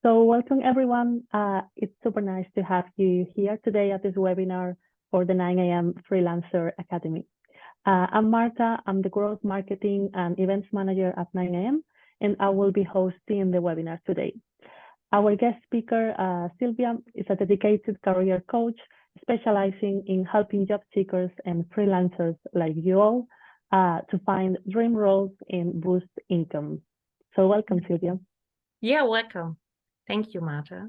So welcome everyone. It's super nice to have you here today at this webinar for the 9 a.m. Freelancer Academy. I'm Marta, I'm the Growth Marketing and Events Manager at 9 a.m. and I will be hosting the webinar today. Our guest speaker, Silvia, is a dedicated career coach specializing in helping job seekers and freelancers like you all to find dream roles and boost income. So welcome, Silvia. Yeah, welcome. Thank you, Marta.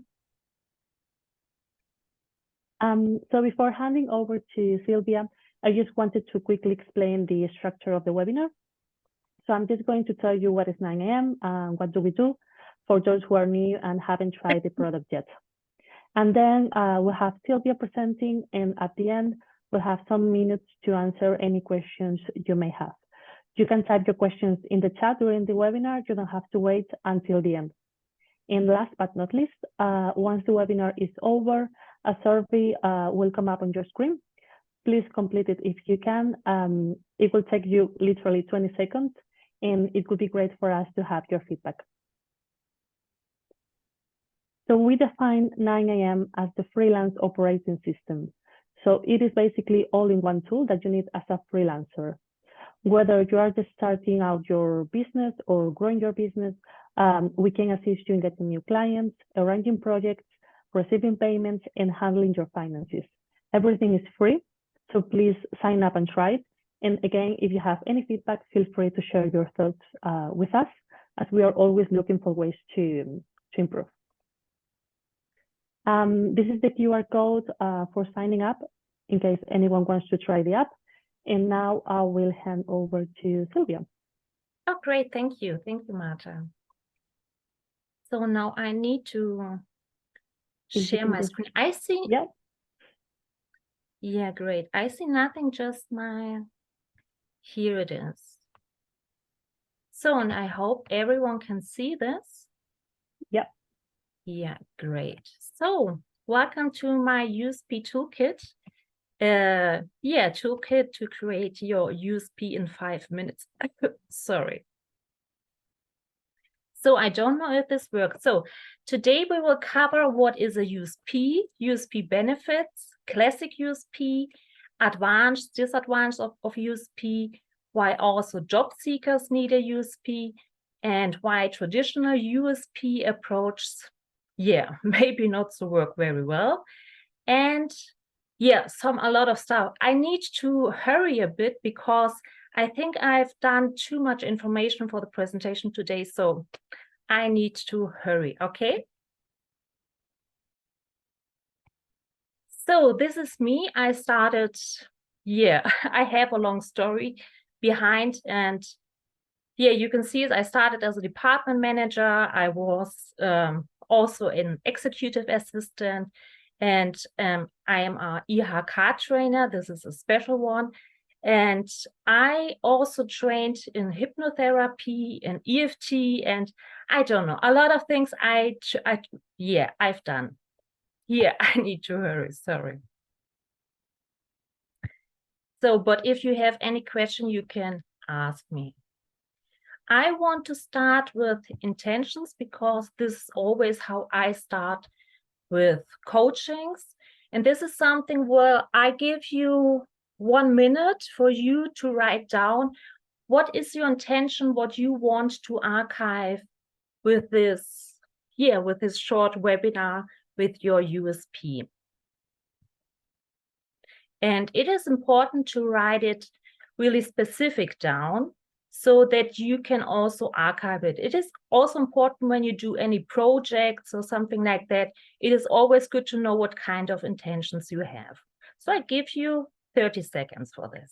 So before handing over to Silvia, I just wanted to quickly explain the structure of the webinar. So I'm just going to tell you what is 9 a.m. and what do we do for those who are new and haven't tried the product yet. And then we'll have Silvia presenting, and at the end, we'll have some minutes to answer any questions you may have. You can type your questions in the chat during the webinar. You don't have to wait until the end. And last but not least, once the webinar is over, a survey will come up on your screen. Please complete it if you can. It will take you literally 20 seconds, and it would be great for us to have your feedback. So we define 9 a.m. as the freelance operating system. So it is basically all-in-one tool that you need as a freelancer. Whether you are just starting out your business or growing your business, we can assist you in getting new clients, arranging projects, receiving payments, and handling your finances. Everything is free, so please sign up and try it. And again, if you have any feedback, feel free to share your thoughts with us, as we are always looking for ways to improve. This is the QR code for signing up in case anyone wants to try the app. And now I will hand over to Silvia. Oh, great. Thank you. Thank you, Marta. So now I need to share my screen. I see. Yeah. Yeah, great. I see nothing, just my, here it is. So, and I hope everyone can see this. Yeah. Yeah, great. So welcome to my USP Toolkit. Toolkit to create your USP in 5 minutes. Sorry. So I don't know if this works. So today we will cover what is a USP, USP benefits, classic USP, advanced, disadvantage of USP, why also job seekers need a USP, and why traditional USP approach, maybe not to work very well. And a lot of stuff. I need to hurry a bit because I think I've done too much information for the presentation today, so I need to hurry, okay? So this is me. I started, I have a long story behind, and you can see I started as a department manager. I was also an executive assistant, and I am a IHK trainer. This is a special one. And I also trained in hypnotherapy and EFT, and I don't know, a lot of things I've done. I need to hurry, sorry. So, but if you have any question, you can ask me. I want to start with intentions because this is always how I start with coachings. And this is something where I give you 1 minute for you to write down what is your intention, what you want to archive with this, with this short webinar with your USP. And it is important to write it really specific down so that you can also archive it. It is also important when you do any projects or something like that. It is always good to know what kind of intentions you have. So I give you 30 seconds for this.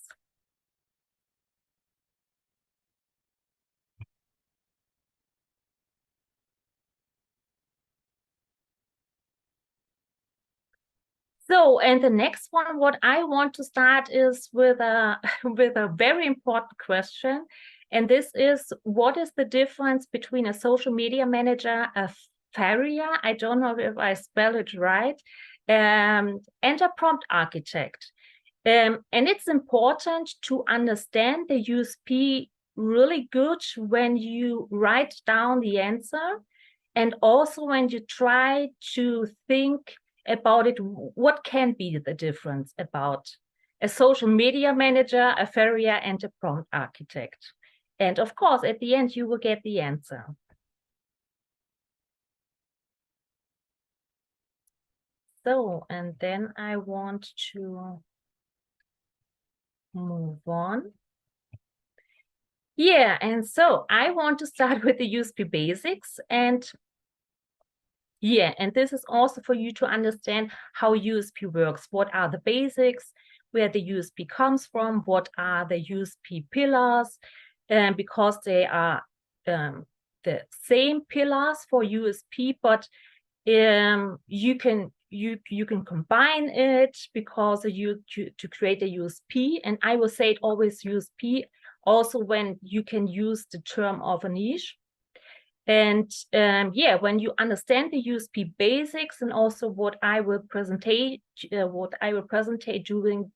So, and the next one, what I want to start is with a very important question. And this is, what is the difference between a social media manager, a farrier, I don't know if I spell it right, and a prompt architect? And it's important to understand the USP really good when you write down the answer. And also when you try to think about it, what can be the difference about a social media manager, a farrier, and a prompt architect? And of course, at the end, you will get the answer. So, and then I want to move on. Yeah, and so I want to start with the USP basics. And yeah, and this is also for you to understand how USP works. What are the basics, where the USP comes from, what are the USP pillars, because they are the same pillars for USP, but you can combine it because to create a USP, and I will say it always USP also when you can use the term of a niche. And yeah, when you understand the USP basics and also what I will present during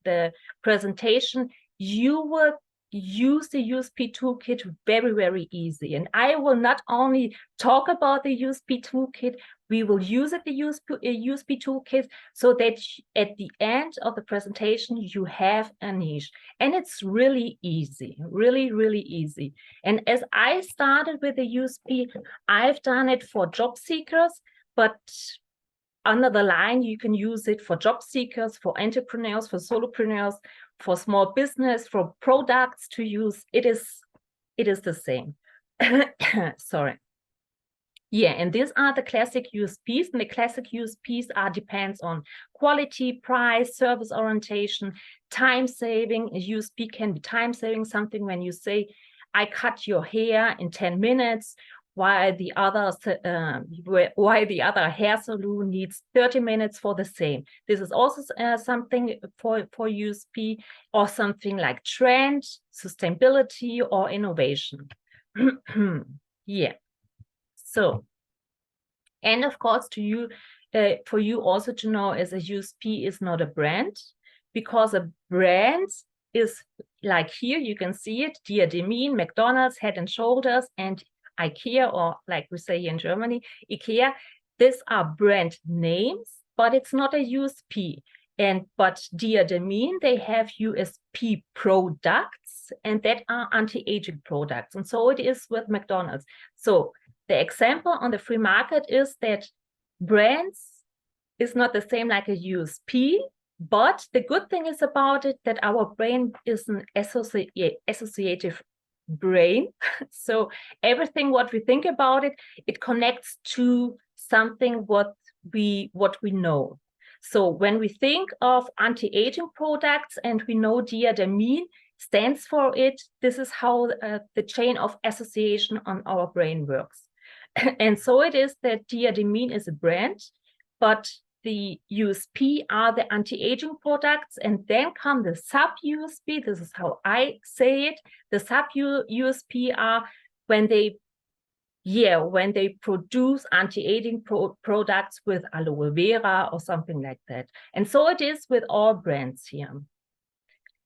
the presentation, you will use the USP toolkit very, very easy. And I will not only talk about the USP toolkit, we will use it, the USP toolkit, so that at the end of the presentation, you have a niche. And it's really easy, really, really easy. And as I started with the USP, I've done it for job seekers, but under the line, you can use it for job seekers, for entrepreneurs, for solopreneurs, for small business, for products to use. It is the same. Sorry. Yeah, and these are the classic USPs, and the classic USPs depends on quality, price, service orientation, time saving. A USP can be time saving, something when you say, I cut your hair in 10 minutes, while the other hair salon needs 30 minutes for the same. This is also something for USP, or something like trend, sustainability, or innovation. Yeah. So, and of course, for you also to know, as a USP is not a brand, because a brand is like here, you can see it, Diademin, McDonald's, Head and Shoulders, and IKEA, or like we say in Germany, IKEA. These are brand names, but it's not a USP. But Diademin, they have USP products, and that are anti-aging products. And so it is with McDonald's. So the example on the free market is that brands is not the same like a USP, but the good thing is about it that our brain is an associative brain. So everything what we think about it, it connects to something what we know. So when we think of anti-aging products and we know Diademin stands for it, this is how the chain of association on our brain works. And so it is that Diademin is a brand, but the USP are the anti-aging products, and then come the sub-USP. This is how I say it. The sub-USP are when they produce anti-aging products with aloe vera or something like that. And so it is with all brands here.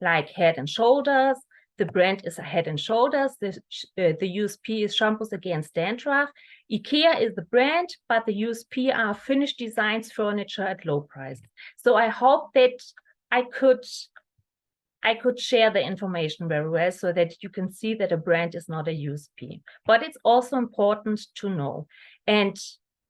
Like Head and Shoulders, the brand is a Head and Shoulders. The USP is shampoos against dandruff. IKEA is the brand, but the USP are finished designs, furniture at low price. So I hope that I could share the information very well, so that you can see that a brand is not a USP. But it's also important to know. And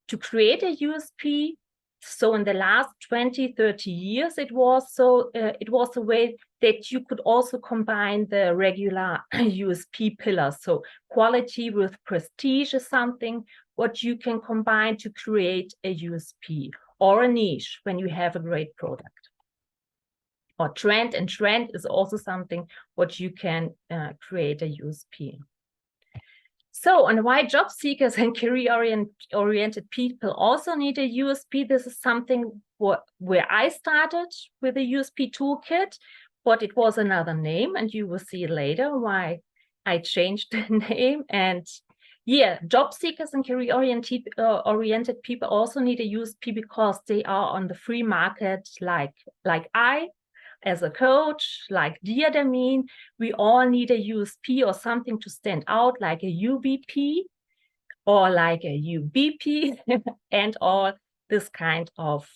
to create a USP, so in the last 20, 30 years, it was a way that you could also combine the regular USP pillars. So quality with prestige is something what you can combine to create a USP, or a niche when you have a great product. Or trend, and trend is also something what you can create a USP. So, and why job seekers and career-oriented people also need a USP? This is something where I started with the USP toolkit, but it was another name, and you will see later why I changed the name. And yeah, job seekers and career-oriented people also need a USP because they are on the free market, like I, as a coach, like Diademin. We all need a USP or something to stand out, like a UVP. or like a UVP and all this kind of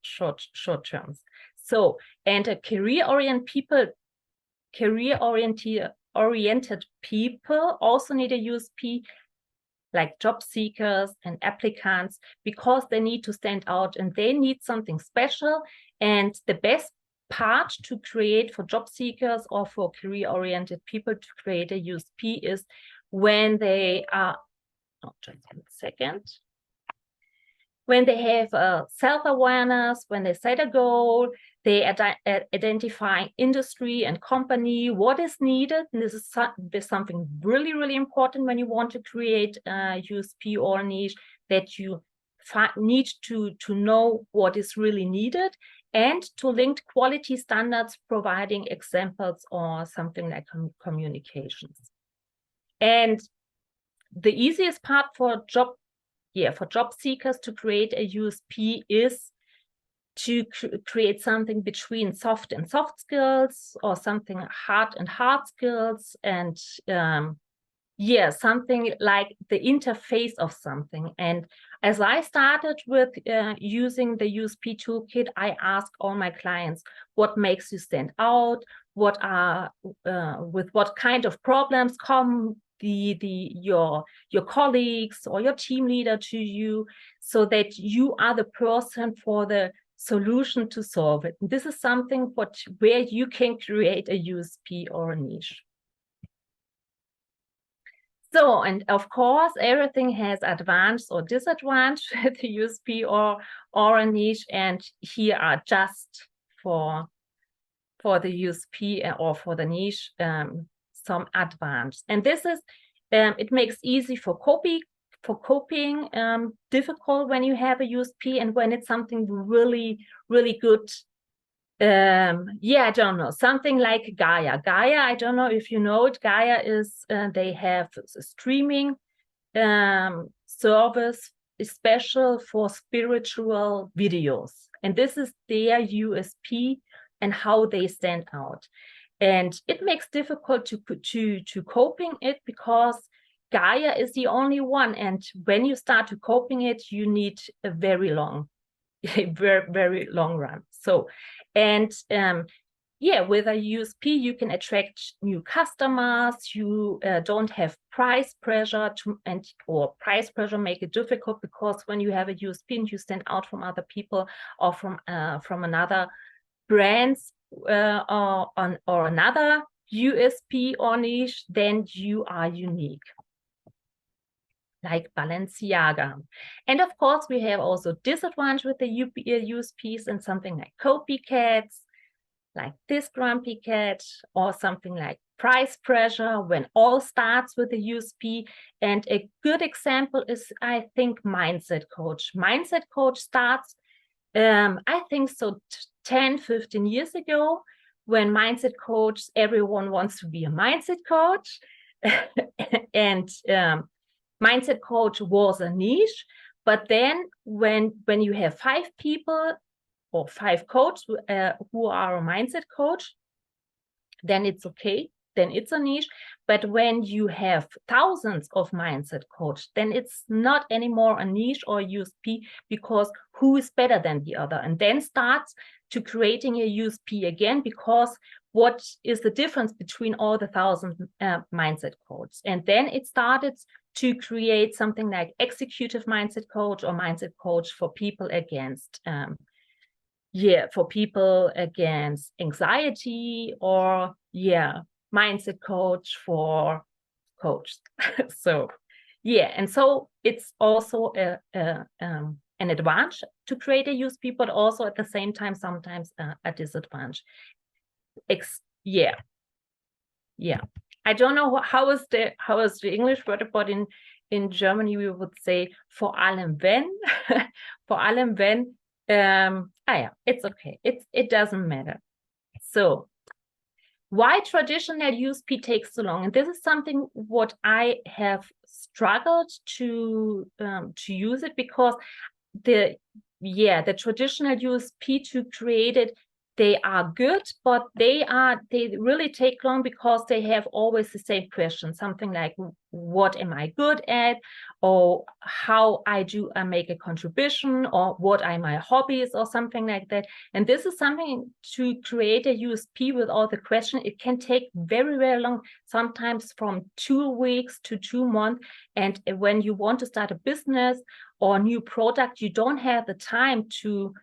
short terms. So, and a career-oriented people also need a USP, like job seekers and applicants, because they need to stand out and they need something special. And the best part to create for job seekers or for career-oriented people to create a USP is when they are, just a second, when they have self-awareness, when they set a goal, they identify industry and company, what is needed. And this is something really, really important when you want to create a USP or niche, that you need to know what is really needed and to link quality standards, providing examples or something like communications. And the easiest part for job seekers to create a USP is to create something between soft and soft skills, or something hard and hard skills, and something like the interface of something. And as I started with using the USP toolkit, I ask all my clients, what makes you stand out? What are with what kind of problems come your colleagues or your team leader to you, so that you are the person for the solution to solve it. And this is something where you can create a USP or a niche. So, and of course, everything has advantage or disadvantage with the USP or a niche, and here are just for the USP or for the niche some advantage. And this is it makes easy for copying difficult when you have a USP, and when it's something really, really good. I don't know, something like Gaia. I don't know if you know it. Gaia is they have a streaming service special for spiritual videos, and this is their USP and how they stand out. And it makes difficult to copying it, because Gaia is the only one, and when you start to copying it, you need a very long run. So, and with a USP, you can attract new customers. You don't have price pressure or price pressure make it difficult, because when you have a USP and you stand out from other people or from another brands or another USP or niche, then you are unique, like Balenciaga. And of course, we have also disadvantage with the USPs, and something like copycats, like this grumpy cat, or something like price pressure when all starts with a USP. And a good example is, I think, Mindset Coach. Mindset Coach starts, I think so, 10-15 years ago, when Mindset Coach, everyone wants to be a Mindset Coach. And Mindset Coach was a niche, but then when you have 5 people or 5 coaches who are a mindset coach, then it's okay, then it's a niche. But when you have thousands of mindset coaches, then it's not anymore a niche or a USP, because who is better than the other? And then starts to creating a USP again, because what is the difference between all the 1,000 mindset coaches? And then it started to create something like executive mindset coach or mindset coach for people against anxiety, or mindset coach for coaches. So and so it's also an advantage to create a USP, but also at the same time sometimes a disadvantage. I don't know how is the English word, but in Germany we would say vor allem wenn. Vor allem wenn. It's okay. It doesn't matter. So why traditional USP takes so long? And this is something what I have struggled to use it, because the traditional USP to create it they are good, but they really take long because they have always the same question, something like, what am I good at, or how I make a contribution, or what are my hobbies, or something like that. And this is something to create a USP with all the questions. It can take very, very long, sometimes from 2 weeks to 2 months. And when you want to start a business or a new product, you don't have the time to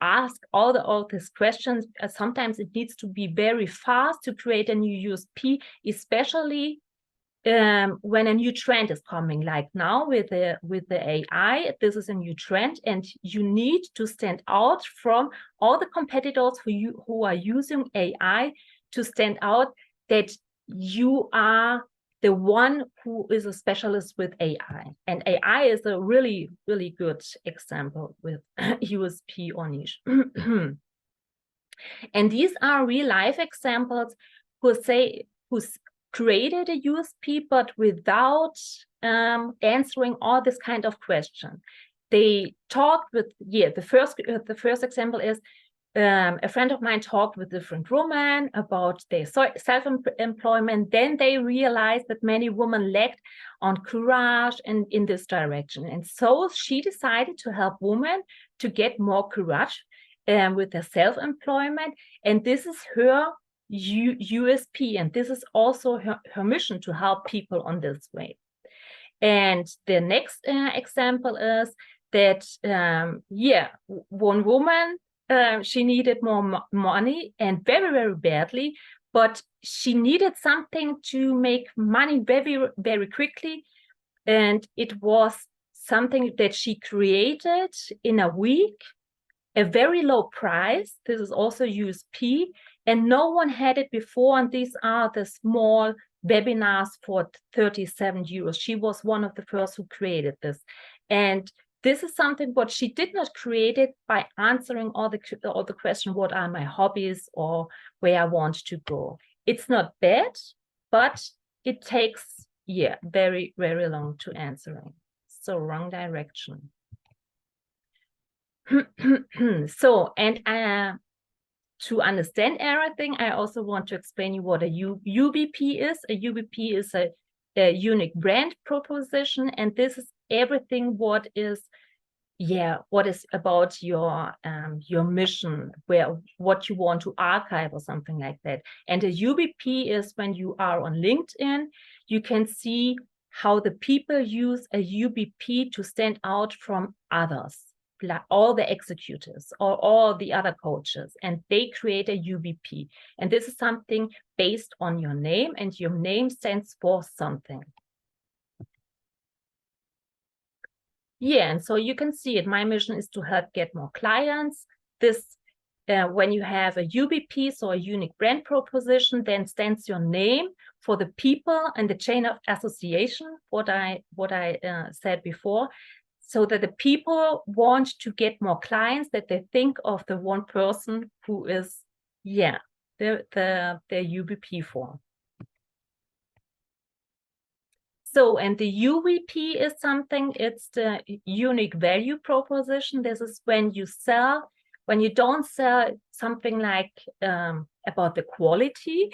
ask all these questions. Sometimes it needs to be very fast to create a new USP, especially when a new trend is coming, like now with the AI. This is a new trend, and you need to stand out from all the competitors who are using AI, to stand out that you are the one who is a specialist with AI. And AI is a really, really good example with USP or niche. And these are real life examples who's created a USP, but without answering all this kind of question. They talked with, the first example is, a friend of mine talked with different women about their self-employment. Then they realized that many women lacked on courage and in this direction. And so she decided to help women to get more courage with their self-employment. And this is her USP. And this is also her mission, to help people on this way. And the next example is that, one woman, she needed more money, and very, very badly, but she needed something to make money very, very quickly. And it was something that she created in a week, a very low price. This is also USP, and no one had it before. And these are the small webinars for 37 euros. She was one of the first who created this. And this is something what she did not create it by answering all the question, what are my hobbies or where I want to go. It's not bad, but it takes, very, very long to answering. So wrong direction. So, and to understand everything, I also want to explain you what a UVP is. A UVP is a unique brand proposition, and this is everything what is about your mission, what you want to archive or something like that. And a UVP is when you are on LinkedIn, you can see how the people use a UVP to stand out from others, like all the executives or all the other coaches, and they create a UVP. And this is something based on your name, and your name stands for something. And so you can see it. My mission is to help get more clients. This, when you have a UVP, so a unique brand proposition, then stands your name for the people and the chain of association, what I said before, so that the people want to get more clients, that they think of the one person who is, the UVP for. So, and the UVP is something, it's the unique value proposition. This is when you don't sell something like about the quality,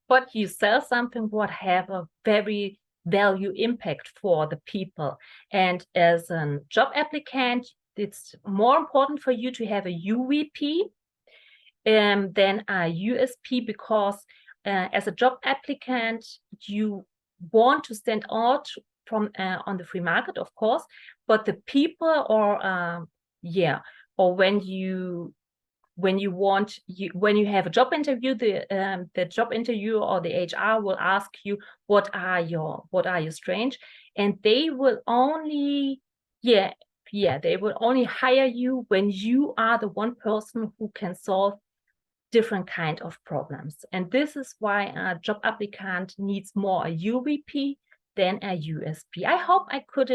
but you sell something what have a very value impact for the people. And as a job applicant, it's more important for you to have a UVP than a USP, because as a job applicant, you want to stand out from on the free market, of course, but the people, or when you have a job interview, the job interviewer or the HR will ask you, what are your strengths, and they will only they will only hire you when you are the one person who can solve different kind of problems. And this is why a job applicant needs more a UVP than a USP. I hope I could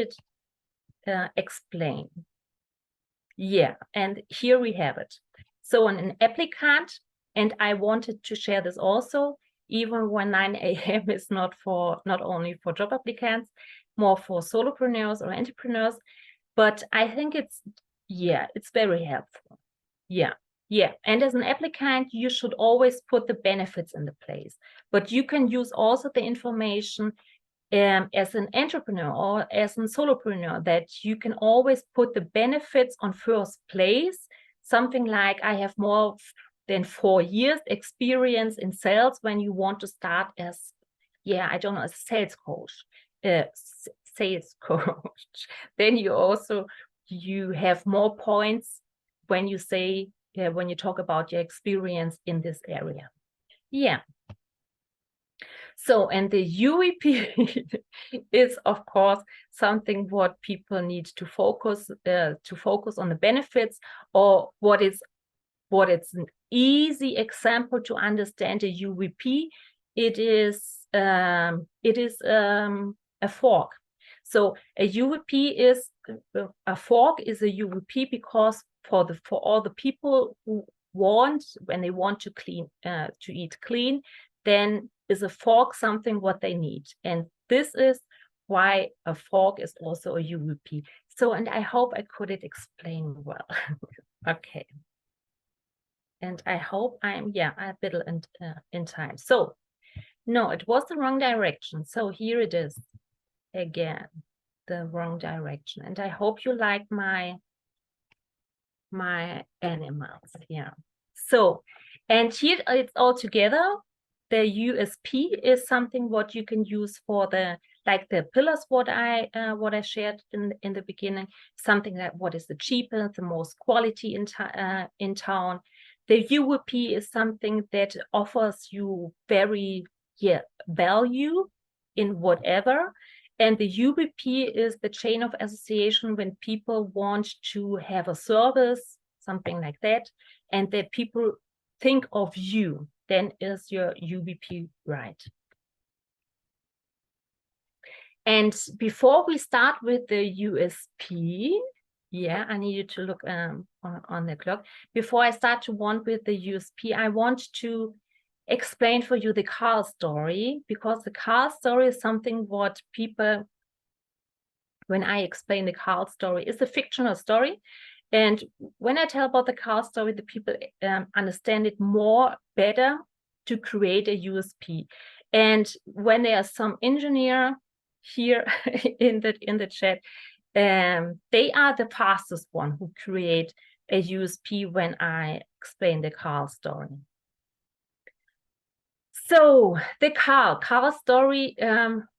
explain. And here we have it. So an applicant, and I wanted to share this also, even when 9 a.m. is not only for job applicants, more for solopreneurs or entrepreneurs, but I think it's very helpful. Yeah, and as an applicant, you should always put the benefits in the place. But you can use also the information as an entrepreneur or as a solopreneur, that you can always put the benefits on first place. Something like, I have more than 4 years experience in sales, when you want to start as, yeah, I don't know, as a sales coach. Then you have more points when you say, when you talk about your experience in this area. Yeah. So, and the UVP is, of course, something what people need to focus on the benefits, or what is an easy example to understand a UVP. It is a fork. So a UVP is a fork is a UVP because for all the people who want, when they want to eat clean, then is a fork something what they need. And this is why a fork is also a UVP. So, and I hope I could explain well. Okay. And I hope I'm a bit in time. So no, it was the wrong direction. So here it is again, the wrong direction. And I hope you like my animals. Yeah. So, and here it's all together. The USP is something what you can use for the pillars what I shared in the beginning. Something like what is the cheapest, the most quality in town. The UVP is something that offers you very value in whatever. And the UVP is the chain of association when people want to have a service, something like that, and that people think of you, then is your UVP right. And before we start with the USP, I need you to look on the clock. Before I start with the USP, I want to explain for you the Carl story, because the Carl story is something what people, when I explain the Carl story, is a fictional story. And when I tell about the Carl story, the people understand it better to create a USP. And when there are some engineer here in the chat, they are the fastest one who create a USP when I explain the Carl story. So the Carl story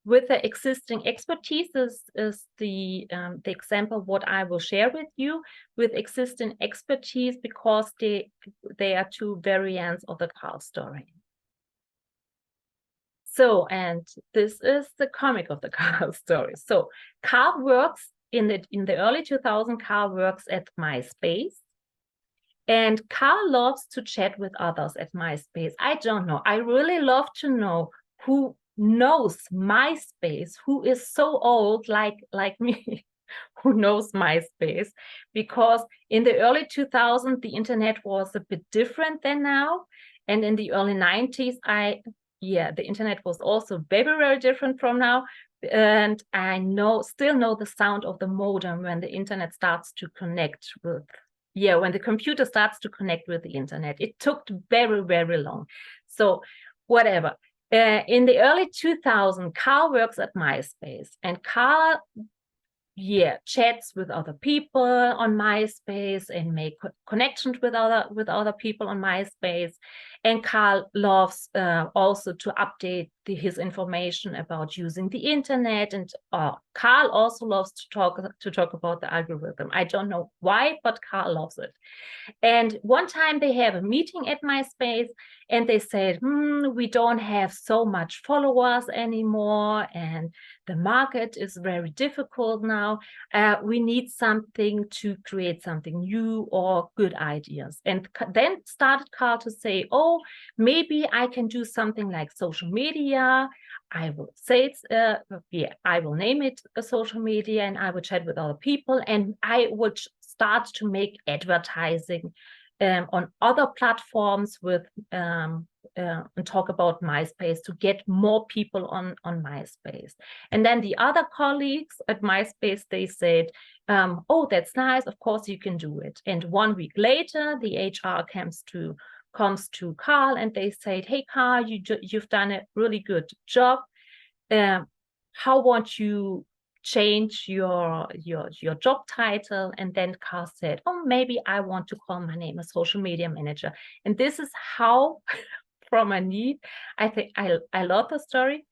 with the existing expertise is the example what I will share with you with existing expertise, because they are two variants of the Carl story. So, and this is the comic of the Carl story. So Carl works in the early 2000s. Carl works at MySpace. And Carl loves to chat with others at MySpace. I don't know. I really love to know who knows MySpace, who is so old like me, who knows MySpace. Because in the early 2000s, the internet was a bit different than now. And in the early 90s, the internet was also very, very different from now. And I still know the sound of the modem when the internet starts to connect with. When the computer starts to connect with the internet. It took very, very long. So whatever. In the early 2000s, Carl works at MySpace, and Carl chats with other people on MySpace and make connections with other people on MySpace. And Carl loves also to update his information about using the internet. And Carl also loves to talk about the algorithm. I don't know why, but Carl loves it. And one time they have a meeting at MySpace, and they said, we don't have so much followers anymore, and the market is very difficult now. We need something to create something new or good ideas. And then started Carl to say, maybe I can do something like social media. I will say I will name it a social media, and I will chat with other people, and I would start to make advertising on other platforms with and talk about MySpace to get more people on MySpace. And then the other colleagues at MySpace, they said, oh, that's nice, of course you can do it. And 1 week later, the HR comes to Carl and they said, hey Carl, you've done a really good job. How won't you change your job title? And then Carl said, oh, maybe I want to call my name a social media manager. And this is how from a need, I think I love the story.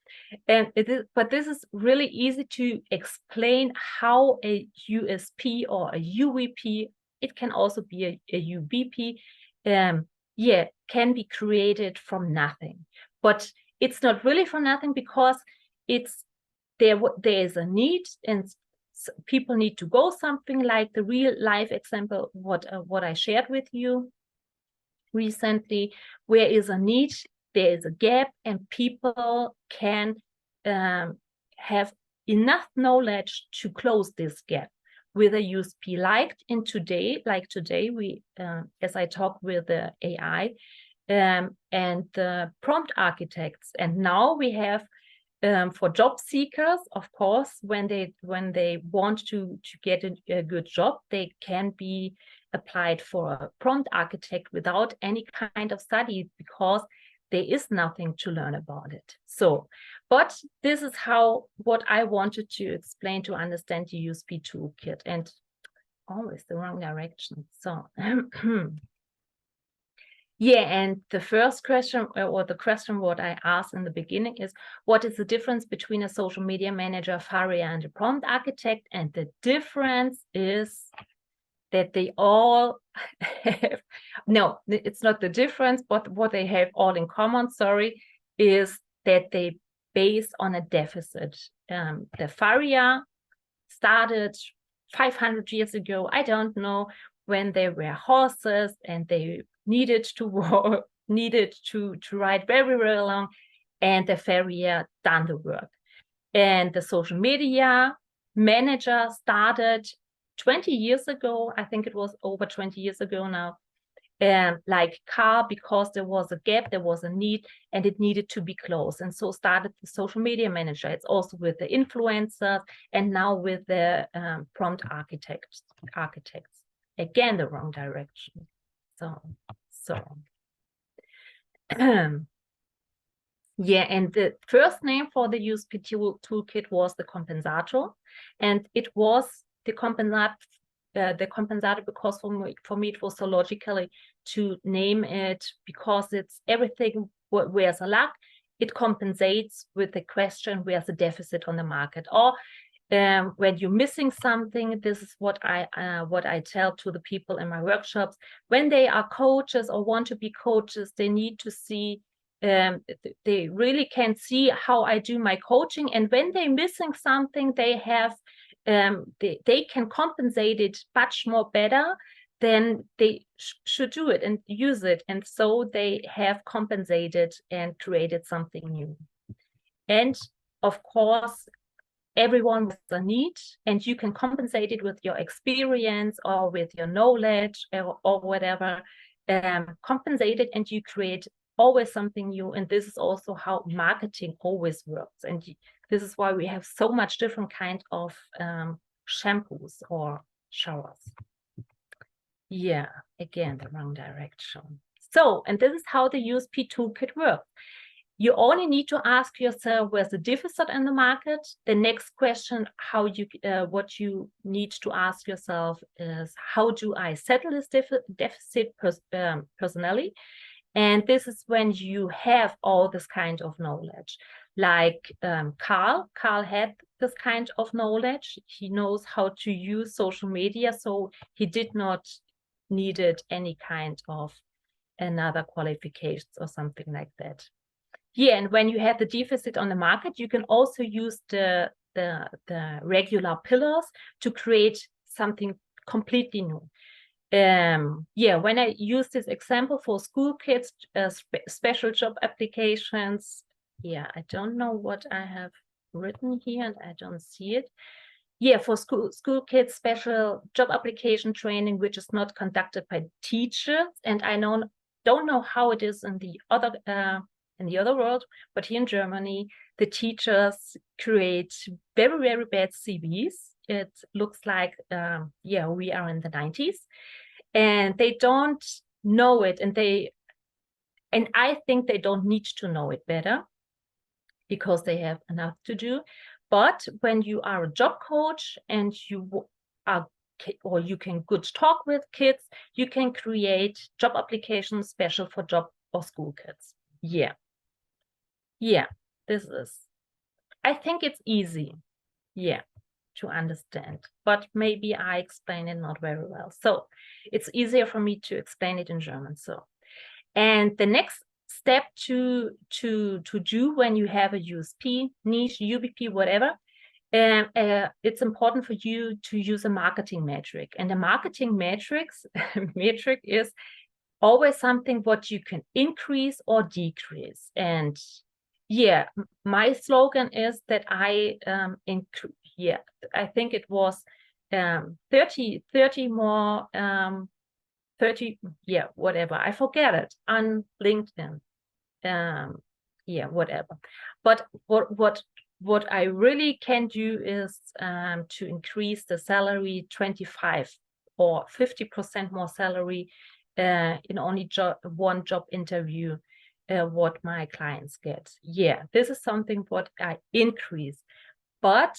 And but this is really easy to explain how a USP or a UVP, it can also be a UVP, can be created from nothing. But it's not really from nothing, because there is a need, and people need to go something like the real life example what I shared with you recently, where is a need, there is a gap, and people can have enough knowledge to close this gap with a USP. Like today we as I talk with the AI and the prompt architects, and now we have for job seekers, of course, when they want to get a good job, they can be applied for a prompt architect without any kind of study, because there is nothing to learn about it. So, but this is what I wanted to explain to understand the USP toolkit, and always the wrong direction. So yeah, and the first question, or the question what I asked in the beginning, is what is the difference between a social media manager, a farrier, and a prompt architect? And the difference is that they all have, no, it's not the difference, but what they have all in common, is that they base on a deficit. The farrier started 500 years ago, I don't know, when they were horses and they needed to ride very, very long, and the farrier done the work. And the social media manager started 20 years ago, I think it was over 20 years ago now, like Carl, because there was a gap, there was a need, and it needed to be closed. And so started the social media manager. It's also with the influencers, and now with the prompt architects. Again, the wrong direction. So yeah, and the first name for the USP toolkit was the compensator, and it was the compensator because for me it was so logically to name it, because it's everything where's a lack, it compensates with the question where's the deficit on the market, or when you're missing something. This is what I tell to the people in my workshops. When they are coaches or want to be coaches, they need to see, they really can see how I do my coaching, and when they're missing something, they have they can compensate it much more better than they should do it and use it, and so they have compensated and created something new. And of course, everyone has a need, and you can compensate it with your experience or with your knowledge or whatever. Compensate it, and you create always something new. And this is also how marketing always works. And this is why we have so much different kind of shampoos or showers. Yeah, again, the wrong direction. So, and this is how the USP toolkit works. You only need to ask yourself, where's the deficit in the market? The next question, what you need to ask yourself is, how do I settle this deficit personally? And this is when you have all this kind of knowledge. Like Carl had this kind of knowledge. He knows how to use social media, so he did not needed any kind of another qualifications or something like that. Yeah, and when you have the deficit on the market, you can also use the regular pillars to create something completely new. Yeah, when I use this example for school kids, special job applications, yeah, I don't know what I have written here, and I don't see it. for school kids, special job application training, which is not conducted by teachers. And I don't know how it is in the other world, but here in Germany, the teachers create very, very bad CVs. It looks like, we are in the 90s, and they don't know it, and I think they don't need to know it better because they have enough to do. But when you are a job coach and you can good talk with kids, you can create job applications special for job or school kids. I think it's easy, to understand, but maybe I explain it not very well. So it's easier for me to explain it in German. So, and the next step to do when you have a USP, niche, UVP, whatever, it's important for you to use a marketing metric. And the marketing metric is always something what you can increase or decrease. And my slogan is that I think it was 30 more 30, whatever, I forget it, on LinkedIn, whatever. But what I really can do is to increase the salary 25 or 50% more salary in only one job interview, what my clients get. This is something what I increase, but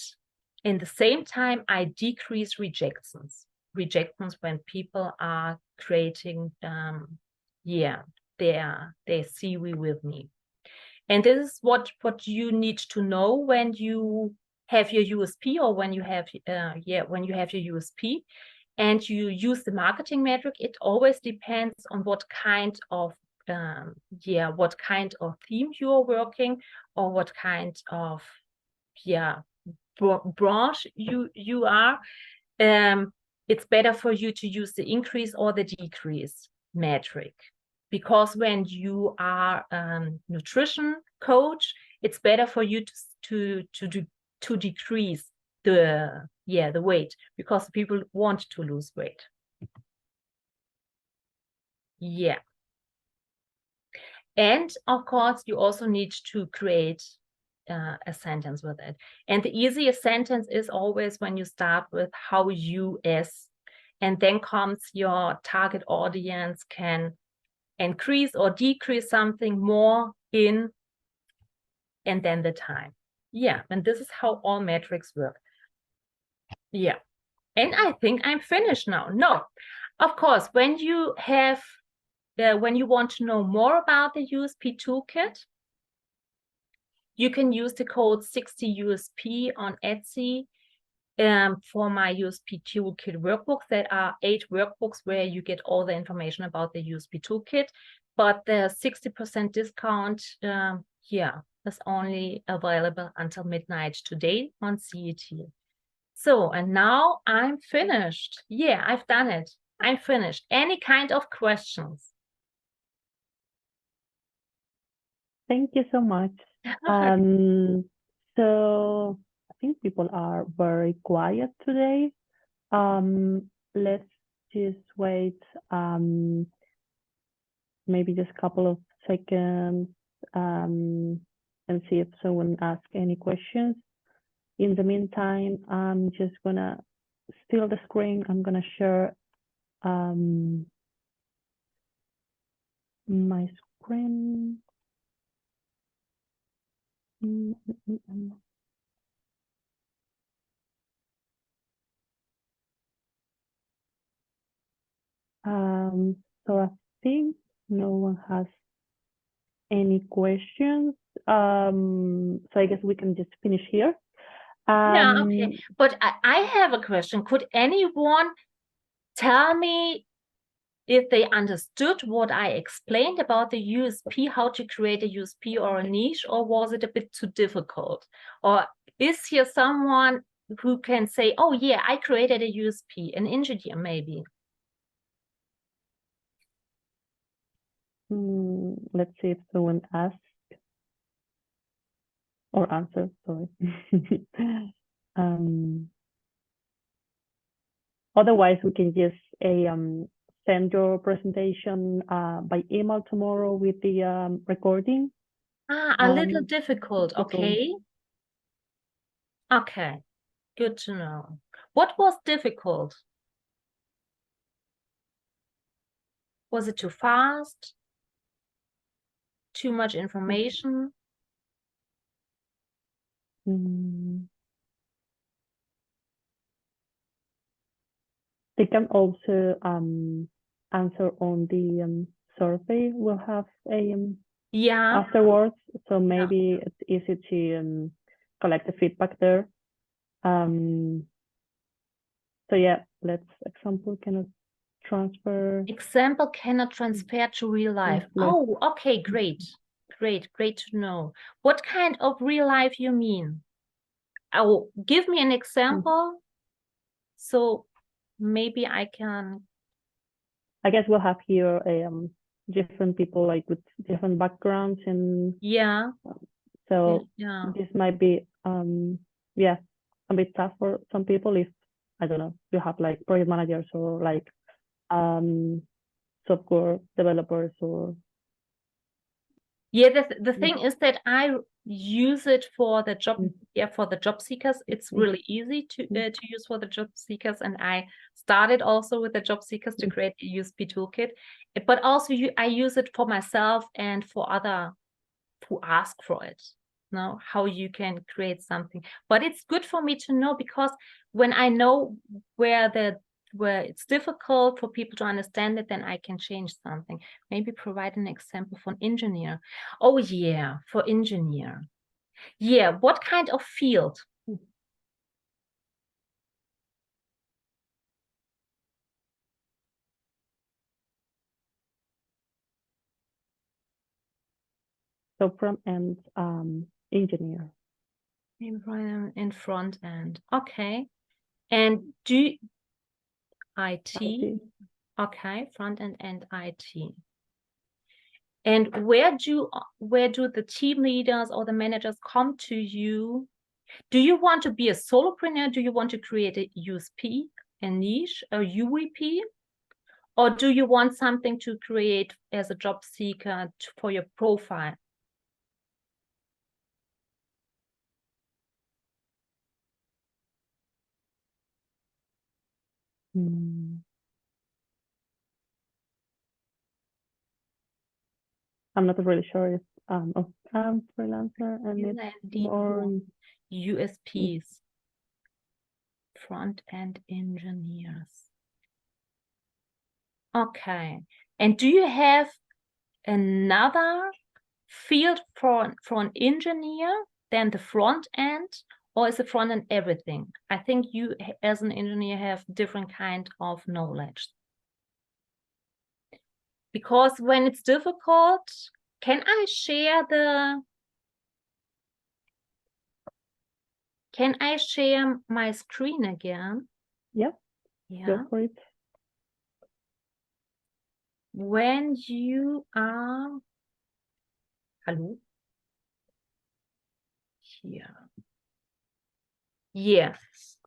in the same time I decrease rejections when people are creating their CV with me. And this is what you need to know when you have your USP, or when you have your USP and you use the marketing metric. It always depends on what kind of theme you are working, or what kind of branch you are. It's better for you to use the increase or the decrease metric, because when you are nutrition coach, it's better for you to decrease the weight, because people want to lose weight. And of course, you also need to create a sentence with it. And the easiest sentence is always when you start with how US, and then comes your target audience can increase or decrease something more in, and then the time. And this is how all metrics work. And I think I'm finished now. No, of course, when you have when you want to know more about the USP Toolkit, you can use the code 60USP on Etsy for my USP Toolkit workbooks. There are 8 workbooks where you get all the information about the USP Toolkit, but the 60% discount is only available until midnight today on CET. So, and now I'm finished. I've done it. I'm finished. Any kind of questions? Thank you so much. So I think people are very quiet today. Let's just wait maybe just a couple of seconds and see if someone asks any questions. In the meantime, I'm just gonna steal the screen. I'm gonna share my screen. So I think no one has any questions. So I guess we can just finish here. Okay. But I have a question. Could anyone tell me if they understood what I explained about the USP, how to create a USP or a niche, or was it a bit too difficult? Or is here someone who can say, oh yeah, I created a USP, an engineer maybe? Let's see if someone asks or answers, sorry. Otherwise, we can just send your presentation by email tomorrow with the recording. A little difficult. Okay. Okay. Good to know. What was difficult? Was it too fast? Too much information? They can also answer on the survey we'll have afterwards. So maybe it's easy to collect the feedback there. So yeah, let's example cannot transfer. Example cannot transfer to real life. Oh, okay, great. Great to know. What kind of real life you mean? Oh, give me an example. So maybe I can. I guess we'll have here different people like with different backgrounds and so this might be a bit tough for some people if I don't know you have like project managers or like software developers or the thing is that I use it for the job for the job seekers. It's really easy to use for the job seekers, and I started also with the job seekers to create a USP toolkit, but also I use it for myself and for other who ask for it. Now how you can create something, but it's good for me to know, because when I know where it's difficult for people to understand it, then I can change something. Maybe provide an example for an engineer. Oh yeah, for engineer. Yeah, what kind of field? So front end engineer. In front end. Okay. And do IT. Okay, front end and IT. And where do the team leaders or the managers come to you? Do you want to be a solopreneur? Do you want to create a USP, a niche, a UVP? Or do you want something to create as a job seeker for your profile? I'm not really sure if freelancer and it's more USPs, front end engineers. Okay. And do you have another field for an engineer than the front end, or is the front end everything? I think you as an engineer have different kind of knowledge. Because when it's difficult, can I share my screen again? Yeah. Go for it. When you are hello here. Yeah.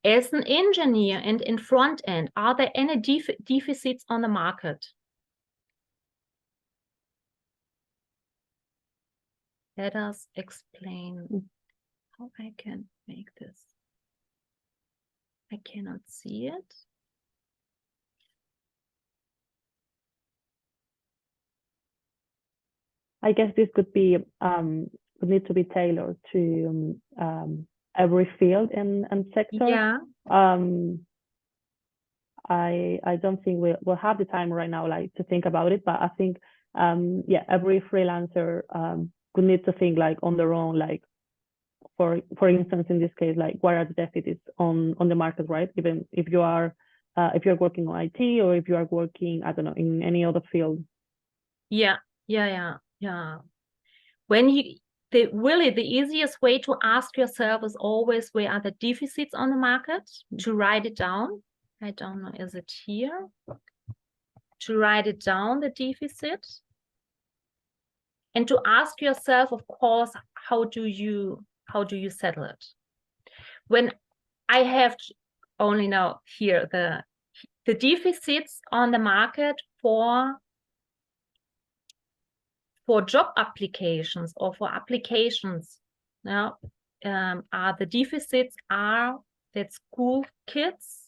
As an engineer and in front end, are there any deficits on the market? Let us explain how I can make this. I cannot see it. I guess this could be would need to be tailored to every field and sector. Yeah. I don't think we'll have the time right now like to think about it, but I think every freelancer could need to think like on their own, like for instance in this case, like what are the deficits on the market, right? Even if you are if you're working on IT or if you are working, I don't know, in any other field. Yeah. When really the easiest way to ask yourself is always, where are the deficits on the market? To write it down. I don't know, is it here? To write it down, the deficit. And to ask yourself, of course, how do you settle it? When I have only now here the deficits on the market for job applications or for applications now are the deficits are that school kids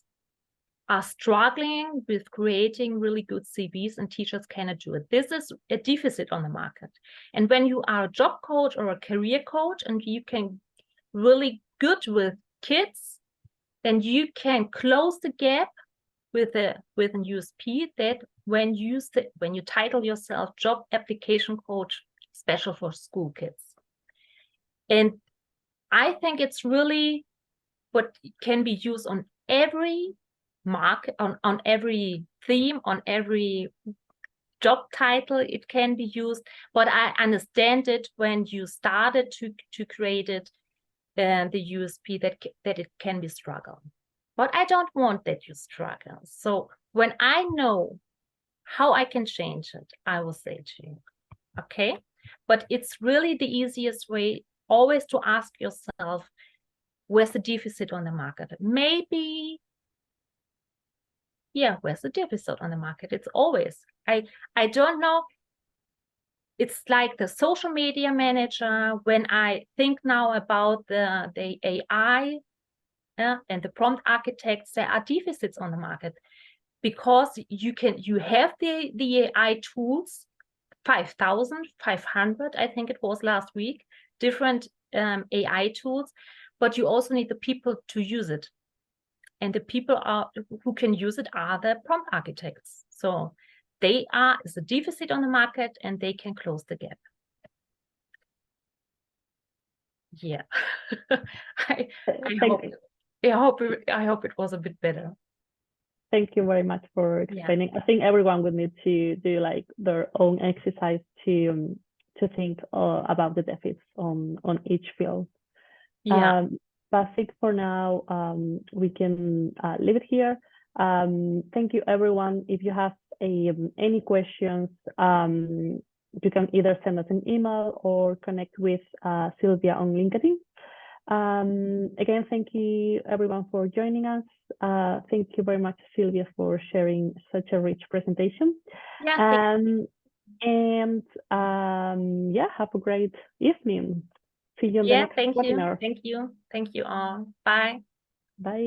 are struggling with creating really good CVs and teachers cannot do it. This is a deficit on the market. And when you are a job coach or a career coach and you can really good with kids, then you can close the gap with an USP that when you title yourself job application coach special for school kids. And I think it's really what can be used on every market, on every theme, on every job title it can be used. But I understand it when you started to create it, the USP that it can be struggle. But I don't want that you struggle. So when I know how I can change it, I will say to you, okay? But it's really the easiest way always to ask yourself, where's the deficit on the market? Maybe, yeah, where's the deficit on the market? It's always, I don't know. It's like the social media manager. When I think now about the AI and the prompt architects, there are deficits on the market because you have the AI tools, 5,500, I think it was last week, different AI tools, but you also need the people to use it. And the people who can use it are the prompt architects. So is a deficit on the market and they can close the gap. Yeah. I hope it was a bit better. Thank you very much for explaining. Yeah. I think everyone would need to do like their own exercise to think about the deficits on each field. Yeah. But I think for now we can leave it here. Thank you, everyone. If you have any questions, you can either send us an email or connect with Silvia on LinkedIn. Again, thank you, everyone, for joining us. Thank you very much, Silvia, for sharing such a rich presentation. Yeah. Yeah, have a great evening. See you in the next webinar. Thank you. Thank you all. Bye. Bye.